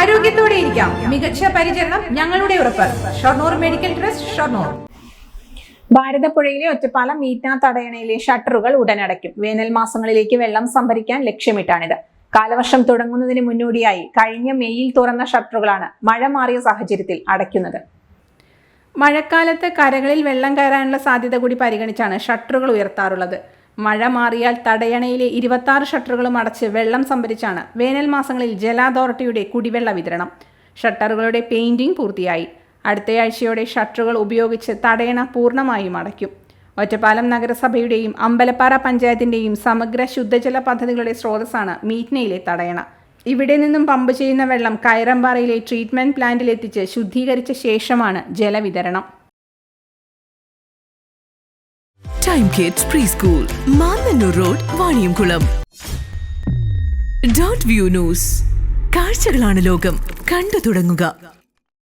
ആരോഗ്യത്തോടെ ഇരിക്കാം. മികച്ച പരിചരണം ഞങ്ങളുടെ ഉറപ്പ്. Shoranur medical trust, Shoranur. ഭാരതപ്പുഴയിലെ ഒറ്റപ്പാലം മീറ്റ്ന തടയണയിലെ ഷട്ടറുകൾ ഉടനടയ്ക്കും. വേനൽ മാസങ്ങളിലേക്ക് വെള്ളം സംഭരിക്കാൻ ലക്ഷ്യമിട്ടാണിത്. കാലവർഷം തുടങ്ങുന്നതിന് മുന്നോടിയായി കഴിഞ്ഞ മെയ്യിൽ തുറന്ന ഷട്ടറുകളാണ് മഴ മാറിയ സാഹചര്യത്തിൽ അടയ്ക്കുന്നത്. മഴക്കാലത്ത് കരകളിൽ വെള്ളം കയറാനുള്ള സാധ്യത കൂടി പരിഗണിച്ചാണ് ഷട്ടറുകൾ ഉയർത്താറുള്ളത്. മഴ മാറിയാൽ തടയണയിലെ 26 ഷട്ടറുകളും അടച്ച് വെള്ളം സംഭരിച്ചാണ് വേനൽ മാസങ്ങളിൽ ജല അതോറിറ്റിയുടെ കുടിവെള്ള വിതരണം. ഷട്ടറുകളുടെ പെയിന്റിംഗ് പൂർത്തിയായി. അടുത്തയാഴ്ചയോടെ ഷട്ടറുകൾ ഉപയോഗിച്ച് തടയണ പൂർണ്ണമായും അടയ്ക്കും. ഒറ്റപ്പാലം നഗരസഭയുടെയും അമ്പലപ്പാറ പഞ്ചായത്തിന്റെയും സമഗ്ര ശുദ്ധജല പദ്ധതികളുടെ സ്രോതസ്സാണ് മീറ്റ്നയിലെ തടയണ. ഇവിടെ നിന്നും പമ്പ് ചെയ്യുന്ന വെള്ളം കയറമ്പാറയിലെ ട്രീറ്റ്മെന്റ് പ്ലാന്റിലെത്തിച്ച് ശുദ്ധീകരിച്ച ശേഷമാണ് ജലവിതരണം. Time kids pre school, Mannannur road, Vaniyamkulam. Dot view news. കാഴ്ചകളാണ് ലോകം, കണ്ടു തുടങ്ങുക.